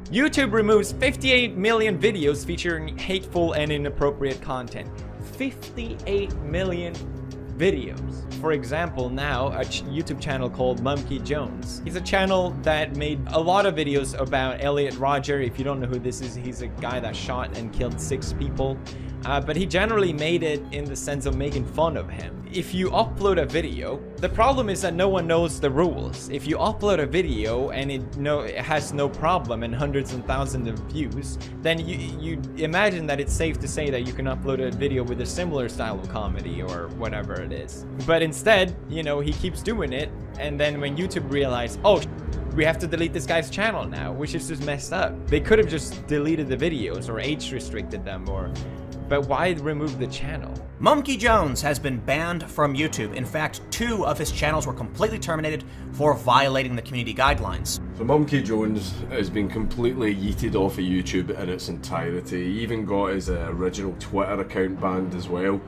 YouTube removes 58 million videos featuring hateful and inappropriate content. 58 million videos. For example, now a YouTube channel called Monkey Jones. He's a channel that made a lot of videos about Elliot Rodger. If you don't know who this is, he's a guy that shot and killed 6 people. But he generally made it in the sense of making fun of him. If you upload a video, the problem is that no one knows the rules. If you upload a video and it has no problem and hundreds and thousands of views, then you imagine that it's safe to say that you can upload a video with a similar style of comedy or whatever it is. But instead, you know, he keeps doing it, and then when YouTube realized, oh, we have to delete this guy's channel now, which is just messed up. They could have just deleted the videos or age restricted them, but why remove the channel? Monkey Jones has been banned from YouTube. In fact, 2 of his channels were completely terminated for violating the community guidelines. So Monkey Jones has been completely yeeted off of YouTube in its entirety. He even got his original Twitter account banned as well.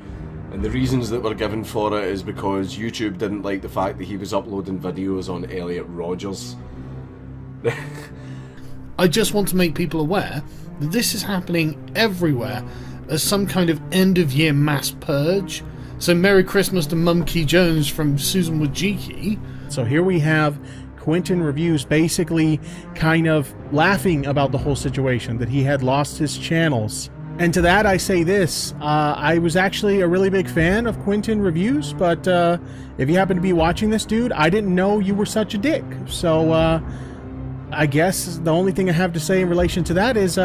And the reasons that were given for it is because YouTube didn't like the fact that he was uploading videos on Elliot Rodgers. I just want to make people aware that this is happening everywhere as some kind of end-of-year mass purge. So Merry Christmas to Monkey Jones from Susan Wojcicki. So here we have Quentin Reviews basically kind of laughing about the whole situation, that he had lost his channels. And to that I say this, I was actually a really big fan of Quentin Reviews, but if you happen to be watching this, dude, I didn't know you were such a dick. So I guess the only thing I have to say in relation to that is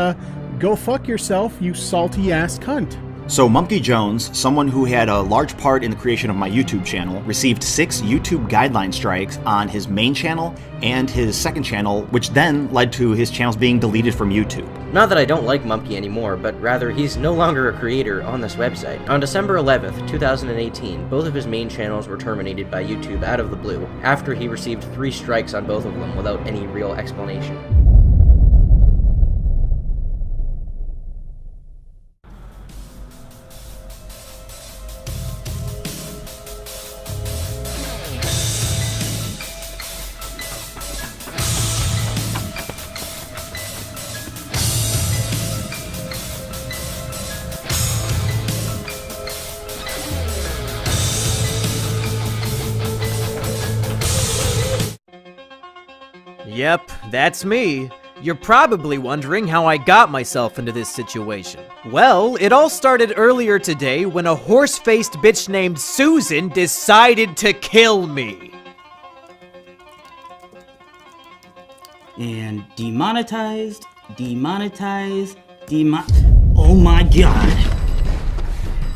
go fuck yourself, you salty ass cunt. So Monkey Jones, someone who had a large part in the creation of my YouTube channel, received 6 YouTube guideline strikes on his main channel and his second channel, which then led to his channels being deleted from YouTube. Not that I don't like Monkey anymore, but rather he's no longer a creator on this website. On December 11th, 2018, both of his main channels were terminated by YouTube out of the blue, after he received 3 strikes on both of them without any real explanation. Yep, that's me. You're probably wondering how I got myself into this situation. Well, it all started earlier today when a horse-faced bitch named Susan decided to kill me. And demonetized, oh my god.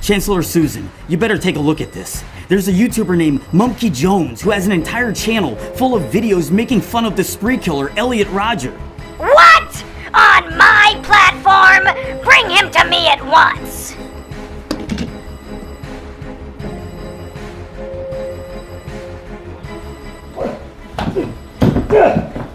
Chancellor Susan, you better take a look at this. There's a YouTuber named Monkey Jones who has an entire channel full of videos making fun of the spree killer Elliot Rodger. What? On my platform? Bring him to me at once!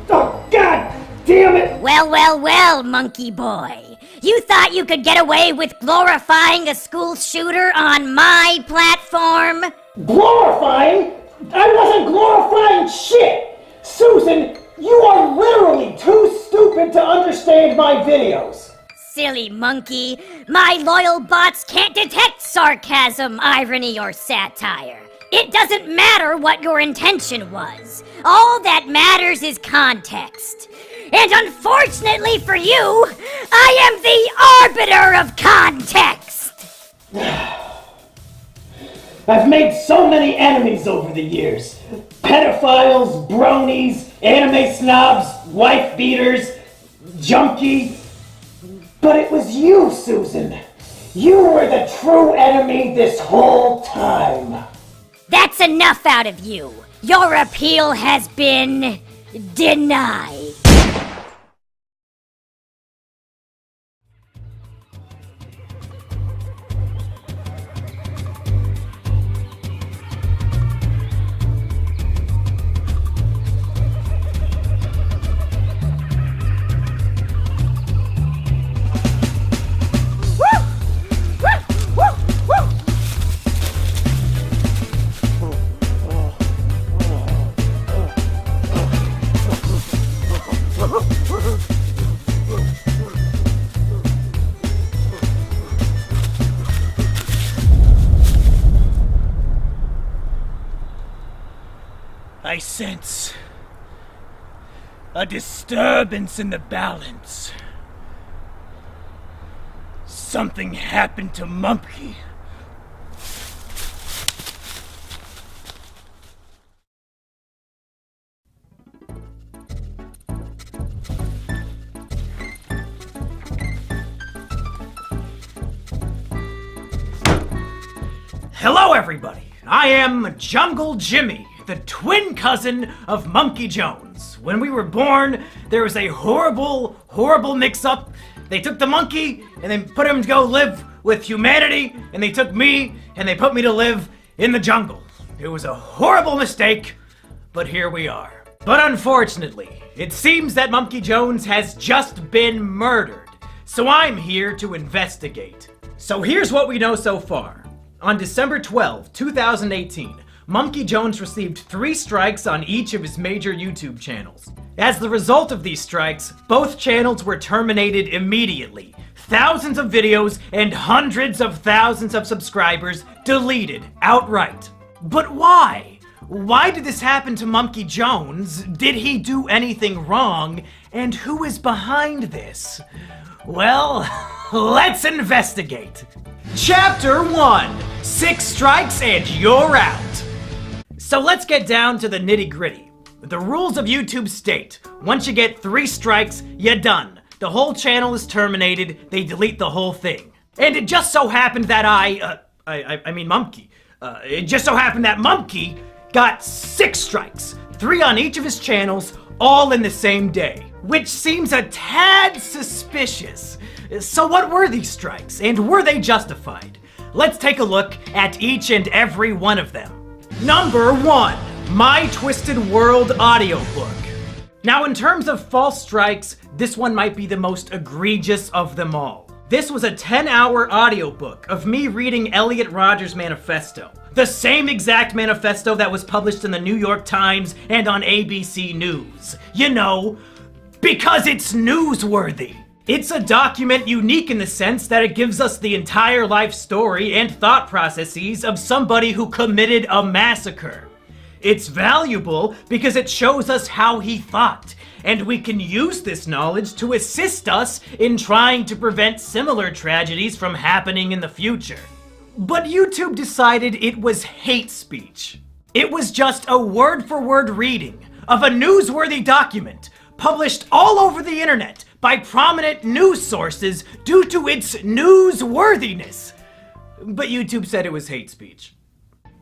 Oh, God damn it! Well, monkey boy. You thought you could get away with glorifying a school shooter on my platform? Glorifying? I wasn't glorifying shit! Susan, you are literally too stupid to understand my videos. Silly monkey. My loyal bots can't detect sarcasm, irony, or satire. It doesn't matter what your intention was. All that matters is context. And unfortunately for you, I am the arbiter of context! I've made so many enemies over the years. Pedophiles, bronies, anime snobs, wife beaters, junkie. But it was you, Susan. You were the true enemy this whole time. That's enough out of you. Your appeal has been denied. I sense a disturbance in the balance. Something happened to Mumpy. Hello, everybody. I am Jungle Jimmy, the twin cousin of Monkey Jones. When we were born, there was a horrible, horrible mix-up. They took the monkey and then put him to go live with humanity, and they took me and they put me to live in the jungle. It was a horrible mistake, but here we are. But unfortunately, it seems that Monkey Jones has just been murdered, so I'm here to investigate. So here's what we know so far. On December 12, 2018, Monkey Jones received 3 strikes on each of his major YouTube channels. As the result of these strikes, both channels were terminated immediately. Thousands of videos and hundreds of thousands of subscribers deleted outright. But why? Why did this happen to Monkey Jones? Did he do anything wrong? And who is behind this? Well, let's investigate. Chapter 1, 6 strikes and you're out. So let's get down to the nitty-gritty. The rules of YouTube state, once you get 3 strikes, you're done. The whole channel is terminated, they delete the whole thing. And it just so happened that Monkey. It just so happened that Monkey got 6 strikes, 3 on each of his channels, all in the same day. Which seems a tad suspicious. So what were these strikes, and were they justified? Let's take a look at each and every one of them. Number 1, My Twisted World audiobook. Now in terms of false strikes, this one might be the most egregious of them all. This was a 10-hour audiobook of me reading Elliot Rodgers' manifesto. The same exact manifesto that was published in the New York Times and on ABC News. You know, because it's newsworthy. It's a document unique in the sense that it gives us the entire life story and thought processes of somebody who committed a massacre. It's valuable because it shows us how he thought, and we can use this knowledge to assist us in trying to prevent similar tragedies from happening in the future. But YouTube decided it was hate speech. It was just a word-for-word reading of a newsworthy document published all over the internet by prominent news sources due to its newsworthiness. But YouTube said it was hate speech.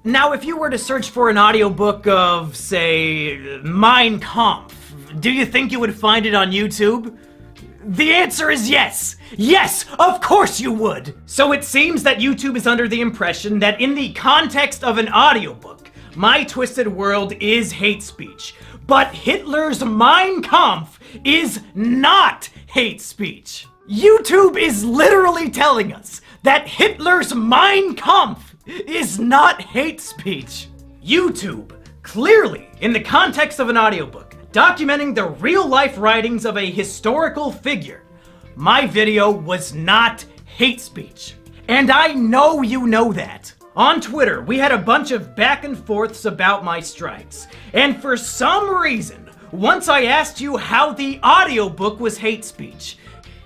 Now, if you were to search for an audiobook of, say, Mein Kampf, do you think you would find it on YouTube? The answer is yes! Yes, of course you would! So it seems that YouTube is under the impression that in the context of an audiobook, My Twisted World is hate speech. But Hitler's Mein Kampf is not hate speech. YouTube is literally telling us that Hitler's Mein Kampf is not hate speech. YouTube, clearly, in the context of an audiobook, documenting the real-life writings of a historical figure, my video was not hate speech. And I know you know that. On Twitter, we had a bunch of back and forths about my strikes. And for some reason, once I asked you how the audiobook was hate speech,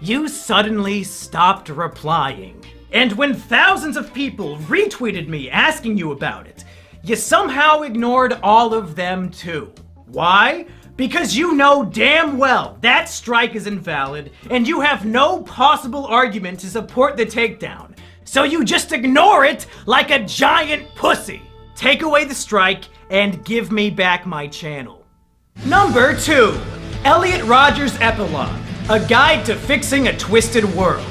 you suddenly stopped replying. And when thousands of people retweeted me asking you about it, you somehow ignored all of them too. Why? Because you know damn well that strike is invalid, and you have no possible argument to support the takedown. So you just ignore it like a giant pussy. Take away the strike and give me back my channel. Number 2, Elliot Rodgers' Epilogue, a guide to fixing a twisted world.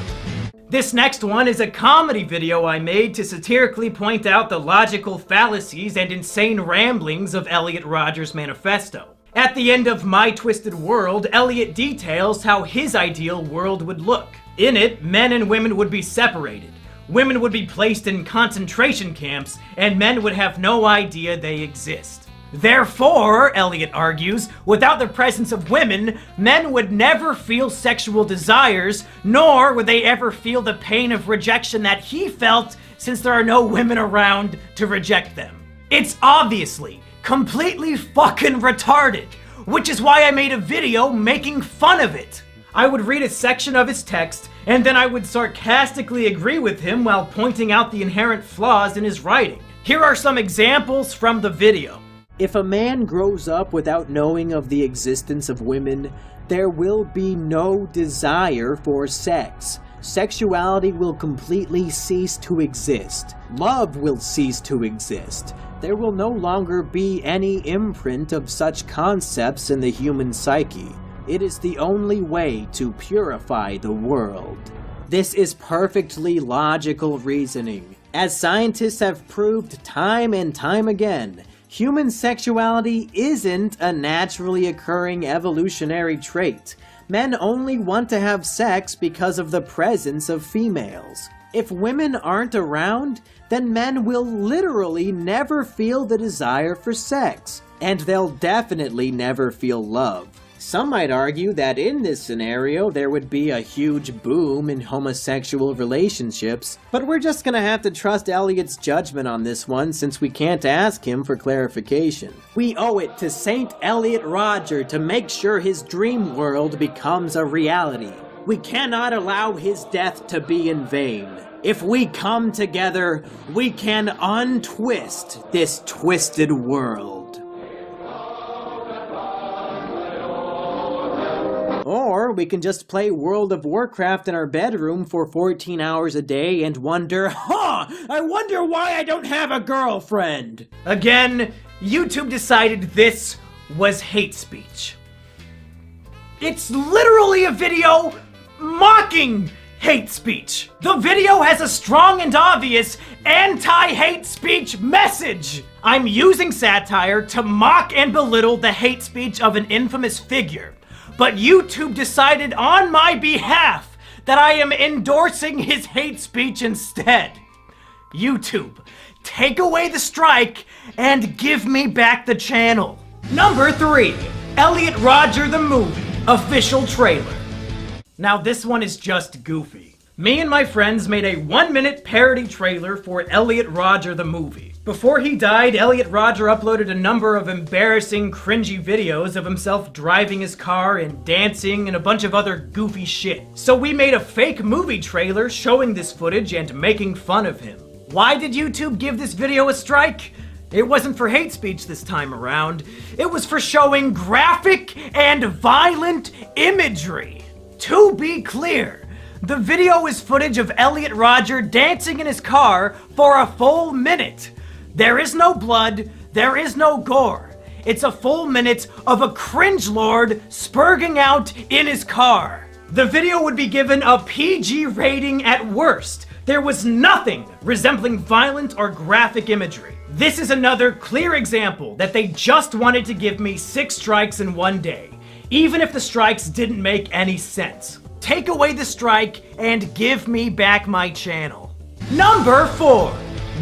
This next one is a comedy video I made to satirically point out the logical fallacies and insane ramblings of Elliot Rodgers' manifesto. At the end of My Twisted World, Elliot details how his ideal world would look. In it, men and women would be separated. Women would be placed in concentration camps, and men would have no idea they exist. Therefore, Elliot argues, without the presence of women, men would never feel sexual desires, nor would they ever feel the pain of rejection that he felt since there are no women around to reject them. It's obviously completely fucking retarded, which is why I made a video making fun of it. I would read a section of his text, and then I would sarcastically agree with him while pointing out the inherent flaws in his writing. Here are some examples from the video. If a man grows up without knowing of the existence of women, there will be no desire for sex. Sexuality will completely cease to exist. Love will cease to exist. There will no longer be any imprint of such concepts in the human psyche. It is the only way to purify the world. This is perfectly logical reasoning. As scientists have proved time and time again, human sexuality isn't a naturally occurring evolutionary trait. Men only want to have sex because of the presence of females. If women aren't around, then men will literally never feel the desire for sex, and they'll definitely never feel love. Some might argue that in this scenario there would be a huge boom in homosexual relationships, but we're just gonna have to trust Elliot's judgment on this one since we can't ask him for clarification. We owe it to Saint Elliot Rodger to make sure his dream world becomes a reality. We cannot allow his death to be in vain. If we come together, we can untwist this twisted world. Or we can just play World of Warcraft in our bedroom for 14 hours a day and wonder, I wonder why I don't have a girlfriend. Again, YouTube decided this was hate speech. It's literally a video mocking hate speech. The video has a strong and obvious anti-hate speech message. I'm using satire to mock and belittle the hate speech of an infamous figure. But YouTube decided on my behalf that I am endorsing his hate speech instead. YouTube, take away the strike and give me back the channel. Number 3, Elliot Rodger the Movie, official trailer. Now this one is just goofy. Me and my friends made a 1-minute parody trailer for Elliot Rodger the Movie. Before he died, Elliot Rodger uploaded a number of embarrassing, cringy videos of himself driving his car and dancing and a bunch of other goofy shit. So we made a fake movie trailer showing this footage and making fun of him. Why did YouTube give this video a strike? It wasn't for hate speech this time around. It was for showing graphic and violent imagery. To be clear, the video is footage of Elliot Rodger dancing in his car for a full minute. There is no blood, there is no gore. It's a full minute of a cringe lord spurging out in his car. The video would be given a PG rating at worst. There was nothing resembling violent or graphic imagery. This is another clear example that they just wanted to give me 6 strikes in one day, even if the strikes didn't make any sense. Take away the strike and give me back my channel. Number 4.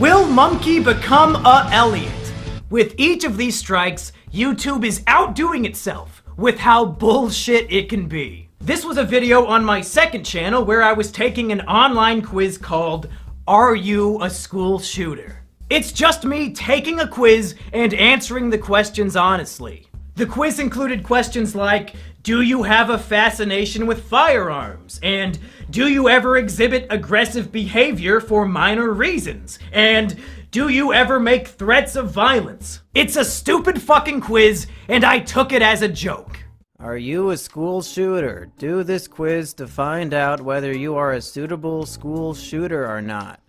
Will Monkey become a Elliot? With each of these strikes, YouTube is outdoing itself with how bullshit it can be. This was a video on my second channel where I was taking an online quiz called Are You a School Shooter? It's just me taking a quiz and answering the questions honestly. The quiz included questions like, do you have a fascination with firearms? And do you ever exhibit aggressive behavior for minor reasons? And do you ever make threats of violence? It's a stupid fucking quiz, and I took it as a joke. Are you a school shooter? Do this quiz to find out whether you are a suitable school shooter or not.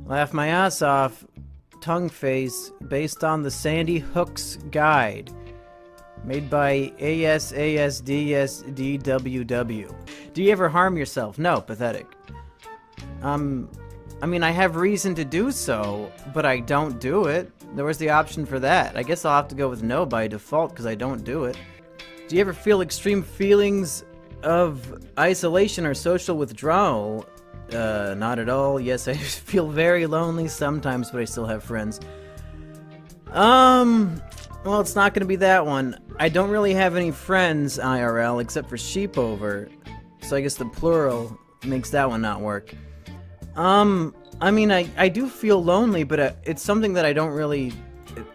Laugh my ass off, tongue face, based on the Sandy Hook's guide. Made by ASASDSDWW. Do you ever harm yourself? No, pathetic. I mean, I have reason to do so, but I don't do it. There was the option for that. I guess I'll have to go with no by default because I don't do it. Do you ever feel extreme feelings of isolation or social withdrawal? Not at all. Yes, I feel very lonely sometimes, but I still have friends. Well, it's not gonna be that one. I don't really have any friends IRL except for Sheepover, so I guess the plural makes that one not work. I mean, I do feel lonely, but it's something that I don't really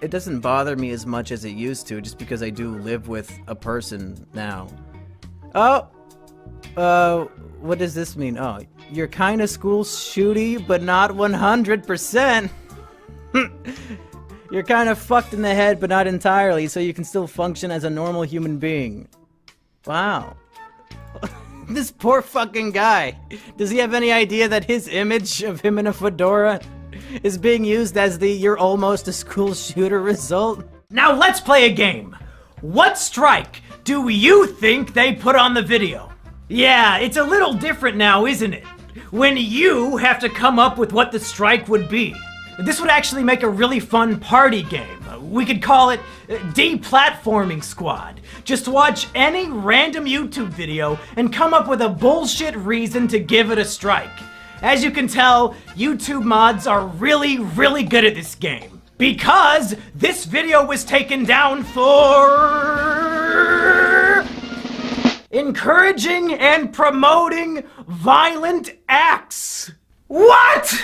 it doesn't bother me as much as it used to, just because I do live with a person now. Oh! What does this mean? Oh, you're kinda school shooty, but not 100%. You're kinda fucked in the head, but not entirely, so you can still function as a normal human being. Wow. This poor fucking guy. Does he have any idea that his image of him in a fedora is being used as the "you're almost a school shooter" result? Now let's play a game. What strike do you think they put on the video? Yeah, it's a little different now, isn't it? When you have to come up with what the strike would be. This would actually make a really fun party game. We could call it Deplatforming Squad. Just watch any random YouTube video and come up with a bullshit reason to give it a strike. As you can tell, YouTube mods are really, really good at this game. Because this video was taken down for encouraging and promoting violent acts. What?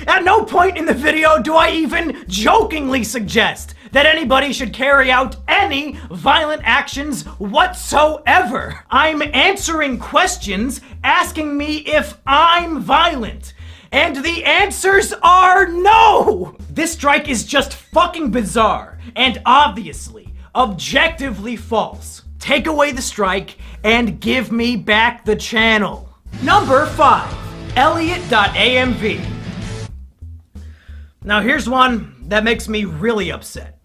At no point in the video do I even jokingly suggest that anybody should carry out any violent actions whatsoever. I'm answering questions asking me if I'm violent. And the answers are no! This strike is just fucking bizarre and obviously, objectively false. Take away the strike and give me back the channel. Number 5. Elliot.amv. Now here's one that makes me really upset.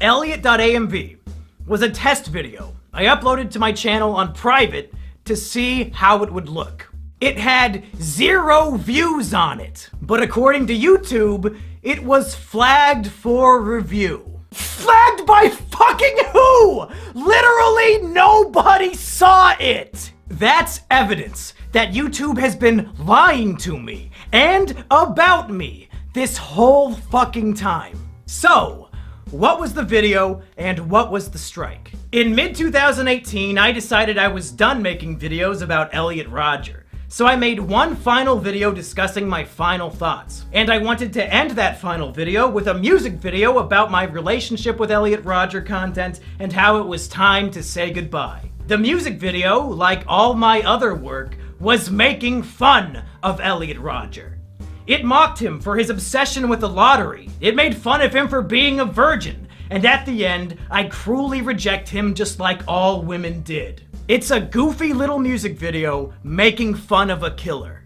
Elliot.amv was a test video I uploaded to my channel on private to see how it would look. It had 0 views on it, but according to YouTube, it was flagged for review. Flagged by fucking who? Literally nobody saw it! That's evidence that YouTube has been lying to me and about me this whole fucking time. So, what was the video and what was the strike? In mid-2018, I decided I was done making videos about Elliot Rodger. So I made one final video discussing my final thoughts. And I wanted to end that final video with a music video about my relationship with Elliot Rodger content and how it was time to say goodbye. The music video, like all my other work, was making fun of Elliot Rodger. It mocked him for his obsession with the lottery. It made fun of him for being a virgin. And at the end, I cruelly reject him just like all women did. It's a goofy little music video making fun of a killer.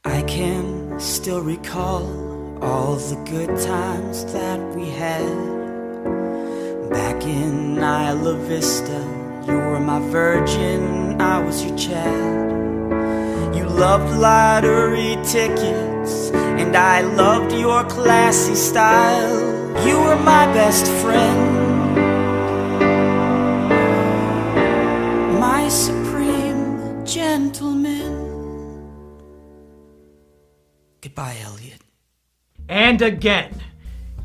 I can still recall all the good times that we had. Back in Isla Vista, you were my virgin, I was your Chad. You loved lottery tickets, and I loved your classy style. You were my best friend, my supreme gentleman. Goodbye, Elliot. And again,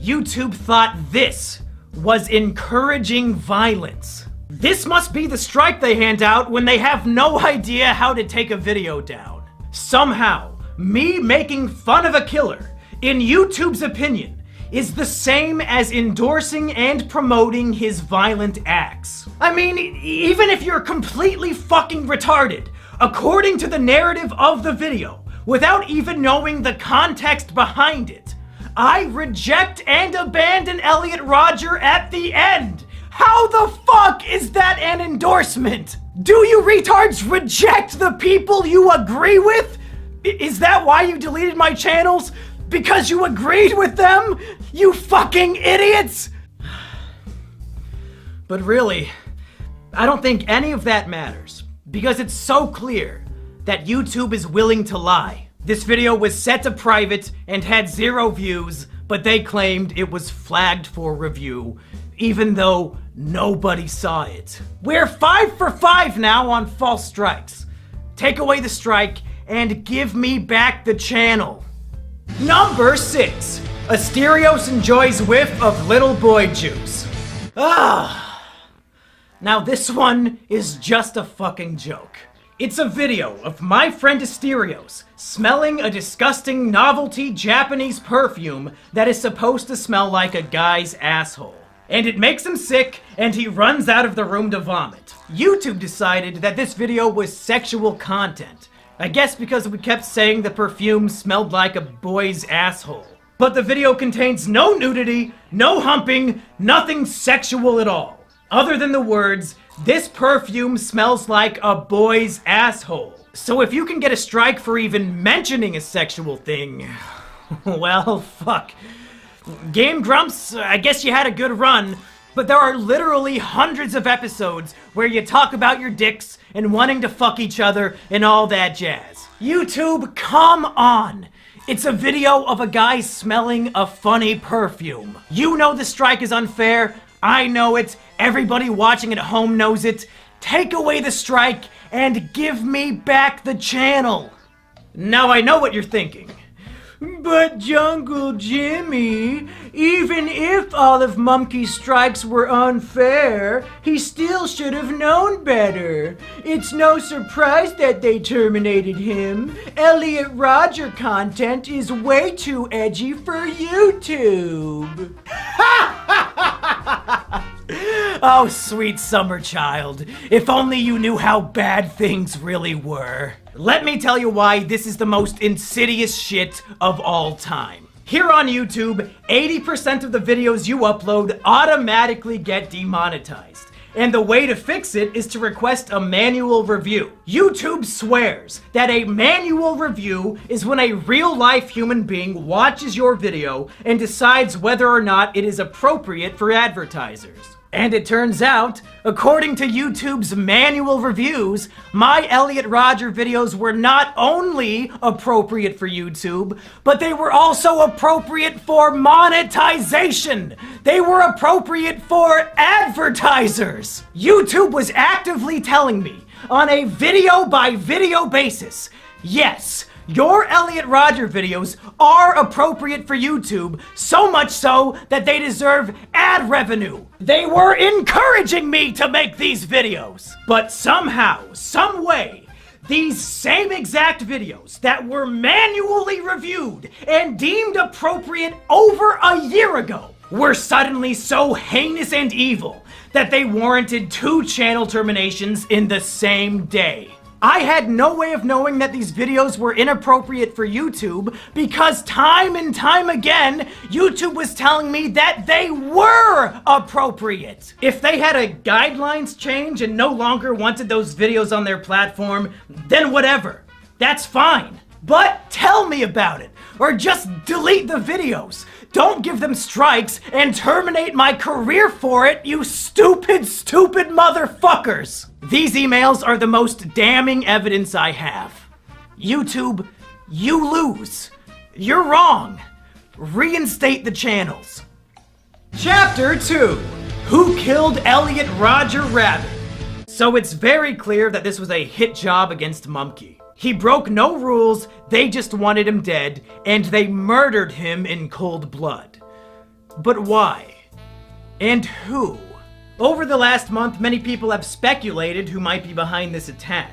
YouTube thought this was encouraging violence. This must be the strike they hand out when they have no idea how to take a video down. Somehow, me making fun of a killer, in YouTube's opinion, is the same as endorsing and promoting his violent acts. I mean, even if you're completely fucking retarded, according to the narrative of the video, without even knowing the context behind it, I reject and abandon Elliot Rodger at the end. How the fuck is that an endorsement? Do you retards reject the people you agree with? Is that why you deleted my channels? Because you agreed with them? You fucking idiots! But really, I don't think any of that matters, because it's so clear that YouTube is willing to lie. This video was set to private and had 0 views, but they claimed it was flagged for review, even though nobody saw it. We're 5 for 5 now on false strikes. Take away the strike and give me back the channel. Number 6. Asterios enjoys whiff of little boy juice. Now this one is just a fucking joke. It's a video of my friend Asterios smelling a disgusting novelty Japanese perfume that is supposed to smell like a guy's asshole. And it makes him sick, and he runs out of the room to vomit. YouTube decided that this video was sexual content. I guess because we kept saying the perfume smelled like a boy's asshole. But the video contains no nudity, no humping, nothing sexual at all. Other than the words, "This perfume smells like a boy's asshole." So if you can get a strike for even mentioning a sexual thing, well, fuck. Game Grumps, I guess you had a good run, but there are literally hundreds of episodes where you talk about your dicks and wanting to fuck each other and all that jazz. YouTube, come on! It's a video of a guy smelling a funny perfume. You know the strike is unfair. I know it. Everybody watching at home knows it. Take away the strike and give me back the channel. Now I know what you're thinking. But Jungle Jimmy, even if all of Mumkey's strikes were unfair, he still should have known better. It's no surprise that they terminated him. Elliot Rodger content is way too edgy for YouTube. Oh, sweet summer child. If only you knew how bad things really were. Let me tell you why this is the most insidious shit of all time. Here on YouTube, 80% of the videos you upload automatically get demonetized. And the way to fix it is to request a manual review. YouTube swears that a manual review is when a real-life human being watches your video and decides whether or not it is appropriate for advertisers. And it turns out, according to YouTube's manual reviews, my Elliot Rodger videos were not only appropriate for YouTube, but they were also appropriate for monetization. They were appropriate for advertisers. YouTube was actively telling me on a video-by-video basis, yes, your Elliot Rodger videos are appropriate for YouTube, so much so that they deserve ad revenue. They were encouraging me to make these videos. But somehow, some way, these same exact videos that were manually reviewed and deemed appropriate over a year ago were suddenly so heinous and evil that they warranted 2 channel terminations in the same day. I had no way of knowing that these videos were inappropriate for YouTube because time and time again, YouTube was telling me that they were appropriate. If they had a guidelines change and no longer wanted those videos on their platform, then whatever. That's fine. But tell me about it, or just delete the videos. Don't give them strikes and terminate my career for it, you stupid, stupid motherfuckers! These emails are the most damning evidence I have. YouTube, you lose. You're wrong. Reinstate the channels. Chapter 2. Who Killed Elliot Rodger Rabbit? So it's very clear that this was a hit job against Mumkey. He broke no rules, they just wanted him dead, and they murdered him in cold blood. But why? And who? Over the last month, many people have speculated who might be behind this attack,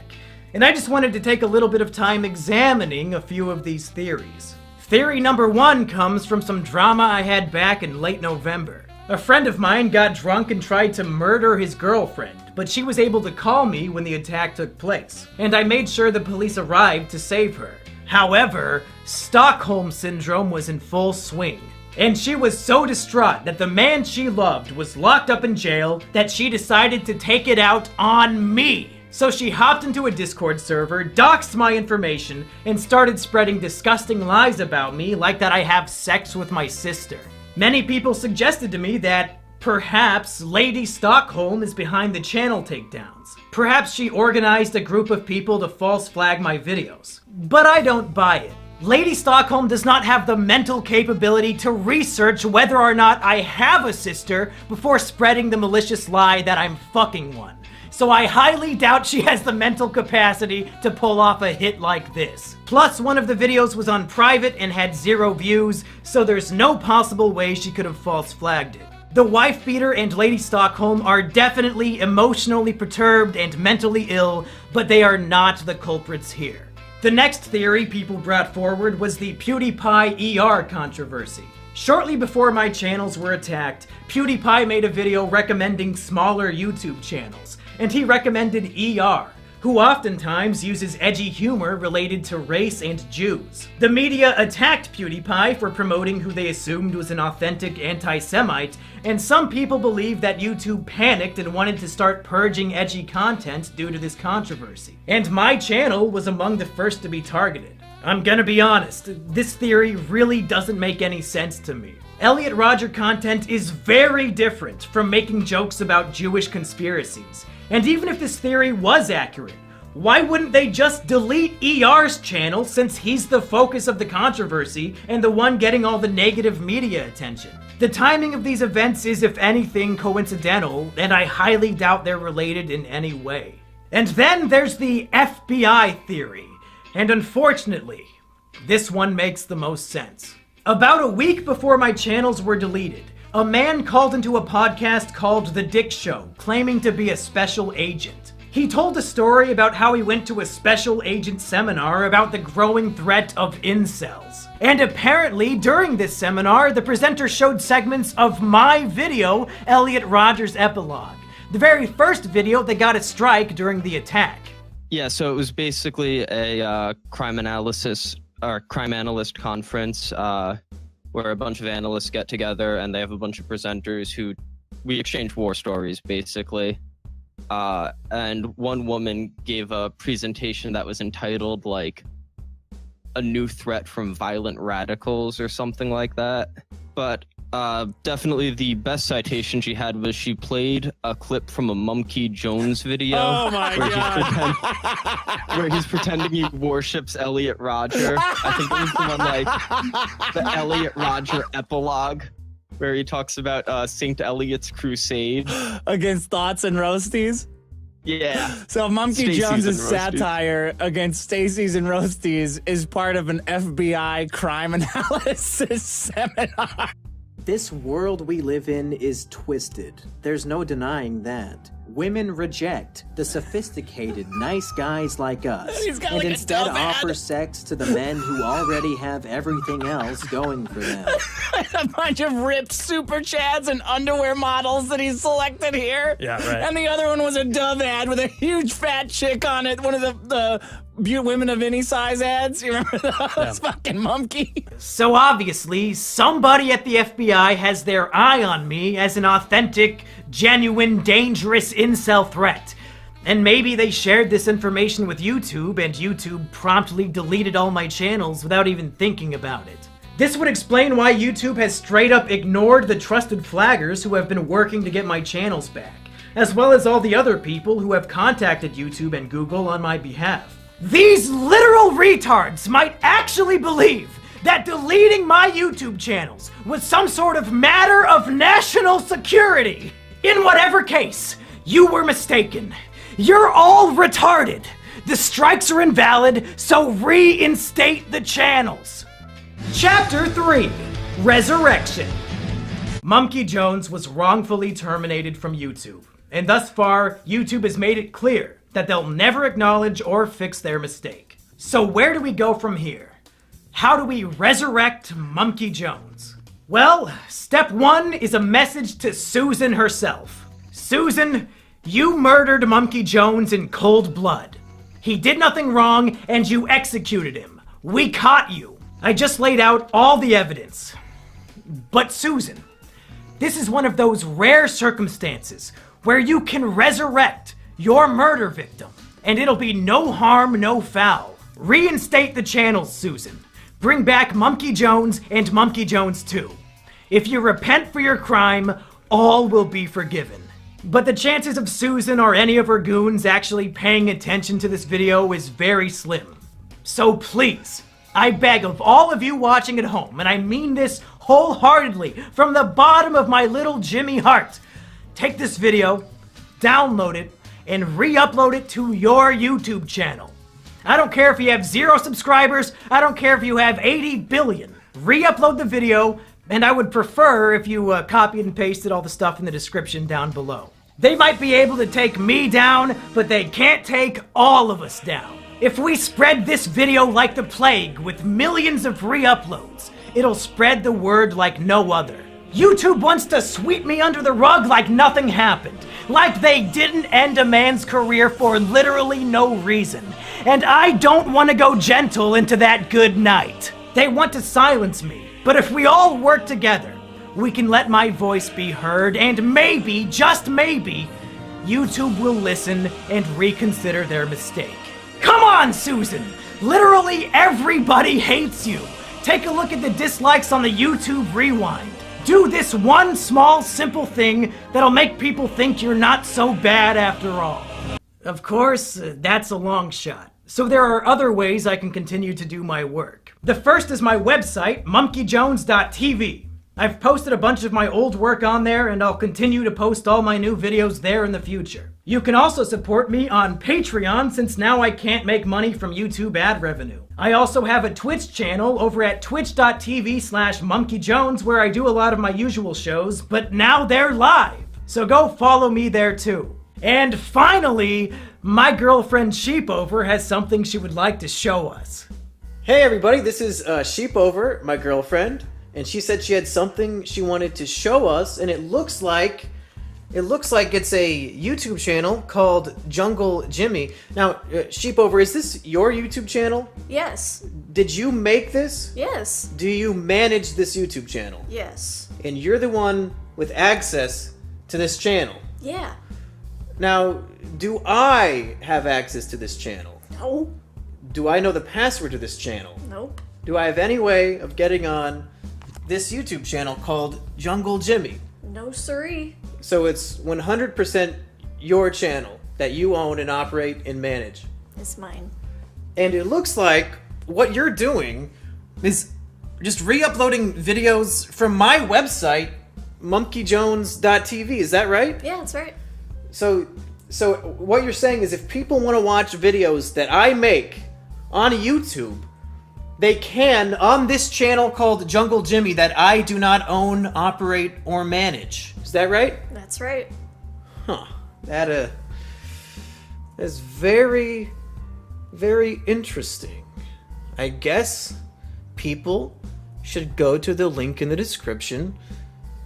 and I just wanted to take a little bit of time examining a few of these theories. Theory number 1 comes from some drama I had back in late November. A friend of mine got drunk and tried to murder his girlfriend, but she was able to call me when the attack took place, and I made sure the police arrived to save her. However, Stockholm Syndrome was in full swing, and she was so distraught that the man she loved was locked up in jail that she decided to take it out on me. So she hopped into a Discord server, doxed my information, and started spreading disgusting lies about me, like that I have sex with my sister. Many people suggested to me that perhaps Lady Stockholm is behind the channel takedowns. Perhaps she organized a group of people to false flag my videos. But I don't buy it. Lady Stockholm does not have the mental capability to research whether or not I have a sister before spreading the malicious lie that I'm fucking one. So I highly doubt she has the mental capacity to pull off a hit like this. Plus, one of the videos was on private and had 0 views, so there's no possible way she could have false flagged it. The wife beater and Lady Stockholm are definitely emotionally perturbed and mentally ill, but they are not the culprits here. The next theory people brought forward was the PewDiePie ER controversy. Shortly before my channels were attacked, PewDiePie made a video recommending smaller YouTube channels, and he recommended ER, who oftentimes uses edgy humor related to race and Jews. The media attacked PewDiePie for promoting who they assumed was an authentic anti-Semite, and some people believe that YouTube panicked and wanted to start purging edgy content due to this controversy. And my channel was among the first to be targeted. I'm gonna be honest, this theory really doesn't make any sense to me. Elliot Rodger content is very different from making jokes about Jewish conspiracies. And even if this theory was accurate, why wouldn't they just delete ER's channel since he's the focus of the controversy and the one getting all the negative media attention? The timing of these events is, if anything, coincidental, and I highly doubt they're related in any way. And then there's the FBI theory. And unfortunately, this one makes the most sense. About a week before my channels were deleted, a man called into a podcast called The Dick Show, claiming to be a special agent. He told a story about how he went to a special agent seminar about the growing threat of incels. And apparently, during this seminar, the presenter showed segments of my video, Elliot Rodger's Epilogue, the very first video that got a strike during the attack. Yeah, so it was basically a crime analyst conference where a bunch of analysts get together and they have a bunch of presenters who we exchange war stories, basically. And one woman gave a presentation that was entitled, like, A New Threat from Violent Radicals or something like that. But definitely the best citation she had was she played a clip from a Mumkey Jones video. Oh my god! Where he's pretending he worships Elliot Rodger. I think it was the one like the Elliot Rodger epilogue, where he talks about Saint Eliot's crusade against thoughts and roasties. Yeah. So Mumkey Jones's satire against Stacey's and Roasties is part of an FBI crime analysis seminar. This world we live in is twisted. There's no denying that. Women reject the sophisticated, nice guys like us, and instead offer sex to the men who already have everything else going for them. A bunch of ripped super chads and underwear models that he selected here. Yeah, right. And the other one was a Dove ad with a huge fat chick on it. One of the women of any size ads. You remember those? Yeah. Fucking Mumkey. So obviously, somebody at the FBI has their eye on me as an authentic, genuine, dangerous incel threat. And maybe they shared this information with YouTube, and YouTube promptly deleted all my channels without even thinking about it. This would explain why YouTube has straight up ignored the trusted flaggers who have been working to get my channels back, as well as all the other people who have contacted YouTube and Google on my behalf. These literal retards might actually believe that deleting my YouTube channels was some sort of matter of national security. In whatever case, you were mistaken. You're all retarded. The strikes are invalid, so reinstate the channels. Chapter 3, Resurrection. Mumkey Jones was wrongfully terminated from YouTube, and thus far, YouTube has made it clear that they'll never acknowledge or fix their mistake. So where do we go from here? How do we resurrect Mumkey Jones? Well, step 1 is a message to Susan herself. Susan, you murdered Mumkey Jones in cold blood. He did nothing wrong, and you executed him. We caught you. I just laid out all the evidence. But Susan, this is one of those rare circumstances where you can resurrect your murder victim, and it'll be no harm, no foul. Reinstate the channels, Susan. Bring back Mumkey Jones and Mumkey Jones 2. If you repent for your crime, all will be forgiven. But the chances of Susan or any of her goons actually paying attention to this video is very slim. So please, I beg of all of you watching at home, and I mean this wholeheartedly from the bottom of my little Jimmy heart, take this video, download it, and re-upload it to your YouTube channel. I don't care if you have 0 subscribers, I don't care if you have 80 billion. Re-upload the video, And I would prefer if you copied and pasted all the stuff in the description down below. They might be able to take me down, but they can't take all of us down. If we spread this video like the plague with millions of re-uploads, it'll spread the word like no other. YouTube wants to sweep me under the rug like nothing happened. Like they didn't end a man's career for literally no reason. And I don't want to go gentle into that good night. They want to silence me. But if we all work together, we can let my voice be heard, and maybe, just maybe, YouTube will listen and reconsider their mistake. Come on, Susan! Literally everybody hates you! Take a look at the dislikes on the YouTube Rewind. Do this one small, simple thing that'll make people think you're not so bad after all. Of course, that's a long shot. So there are other ways I can continue to do my work. The first is my website, monkeyjones.tv. I've posted a bunch of my old work on there, and I'll continue to post all my new videos there in the future. You can also support me on Patreon, since now I can't make money from YouTube ad revenue. I also have a Twitch channel over at twitch.tv/monkeyjones where I do a lot of my usual shows, but now they're live. So go follow me there too. And finally, my girlfriend Sheepover has something she would like to show us. Hey everybody, this is Sheepover, my girlfriend, and she said she had something she wanted to show us, and it looks like it's a YouTube channel called Jungle Jimmy. Now, Sheepover, is this your YouTube channel? Yes. Did you make this? Yes. Do you manage this YouTube channel? Yes. And you're the one with access to this channel? Yeah. Now, do I have access to this channel? No. Do I know the password to this channel? Nope. Do I have any way of getting on this YouTube channel called Jungle Jimmy? No siree. So it's 100% your channel that you own and operate and manage. It's mine. And it looks like what you're doing is just re-uploading videos from my website, monkeyjones.tv. Is that right? Yeah, that's right. So what you're saying is if people want to watch videos that I make on YouTube, they can on this channel called Jungle Jimmy that I do not own, operate, or manage. Is that right? That's right. Huh. That is very, very interesting. I guess people should go to the link in the description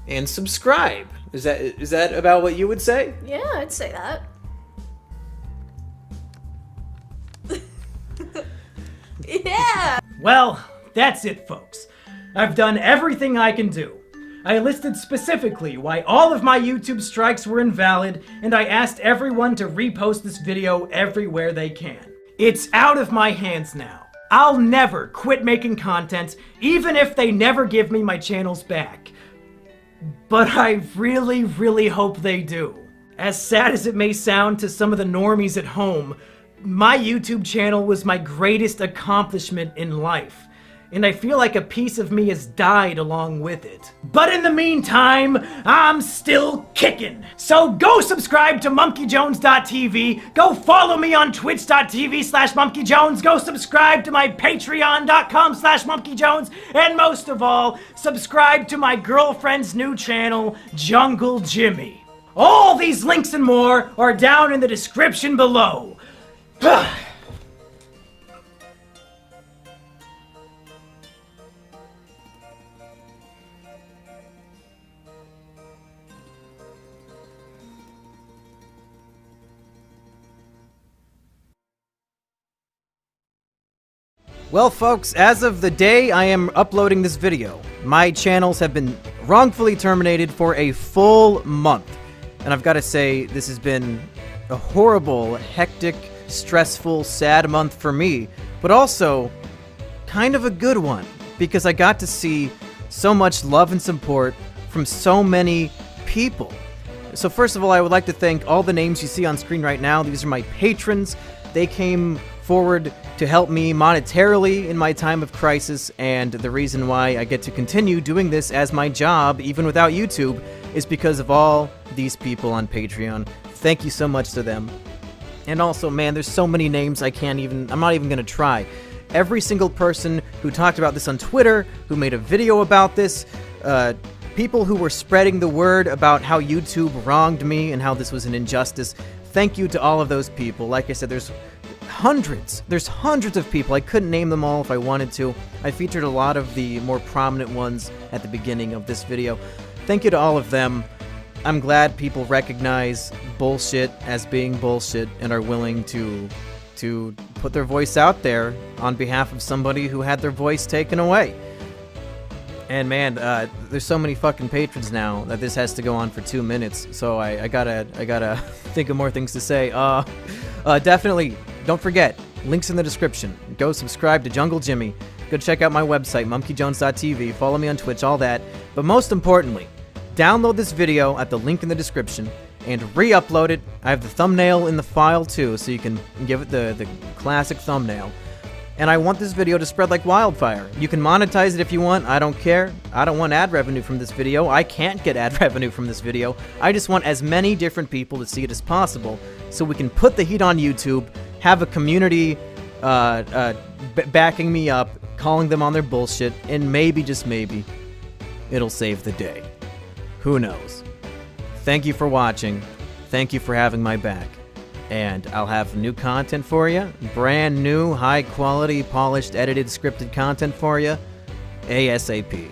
and subscribe. Is that about what you would say? Yeah, I'd say that. Yeah! Well, that's it, folks. I've done everything I can do. I listed specifically why all of my YouTube strikes were invalid, and I asked everyone to repost this video everywhere they can. It's out of my hands now. I'll never quit making content, even if they never give me my channels back. But I really, really hope they do. As sad as it may sound to some of the normies at home, my YouTube channel was my greatest accomplishment in life, and I feel like a piece of me has died along with it. But in the meantime, I'm still kicking. So go subscribe to monkeyjones.tv, go follow me on twitch.tv/monkeyjones, go subscribe to my patreon.com/monkeyjones, and most of all, subscribe to my girlfriend's new channel, Jungle Jimmy. All these links and more are down in the description below. Well, folks, as of the day I am uploading this video, my channels have been wrongfully terminated for a full month. And I've got to say, this has been a horrible, hectic, stressful, sad month for me, but also kind of a good one, because I got to see so much love and support from so many people. So first of all, I would like to thank all the names you see on screen right now. These are my patrons. They came forward to help me monetarily in my time of crisis, and the reason why I get to continue doing this as my job, even without YouTube, is because of all these people on Patreon. Thank you so much to them. And also, man, there's so many names I'm not even gonna try. every single person who talked about this on Twitter, who made a video about this, people who were spreading the word about how YouTube wronged me and how this was an injustice. Thank you to all of those people. Like I said, there's hundreds of people. I couldn't name them all if I wanted to. I featured a lot of the more prominent ones at the beginning of this video. Thank you to all of them. I'm glad people recognize bullshit as being bullshit and are willing to put their voice out there on behalf of somebody who had their voice taken away. And man, there's so many fucking patrons now that this has to go on for 2 minutes. So I gotta think of more things to say. Definitely, don't forget, links in the description. Go subscribe to Jungle Jimmy. Go check out my website, monkeyjones.tv. Follow me on Twitch, all that. But most importantly, download this video at the link in the description and re-upload it. I have the thumbnail in the file too, so you can give it the classic thumbnail. And I want this video to spread like wildfire. You can monetize it if you want. I don't care. I don't want ad revenue from this video. I can't get ad revenue from this video. I just want as many different people to see it as possible so we can put the heat on YouTube, have a community backing me up, calling them on their bullshit, and maybe, just maybe, it'll save the day. Who knows? Thank you for watching. Thank you for having my back. And I'll have new content for you. Brand new, high quality, polished, edited, scripted content for you. ASAP.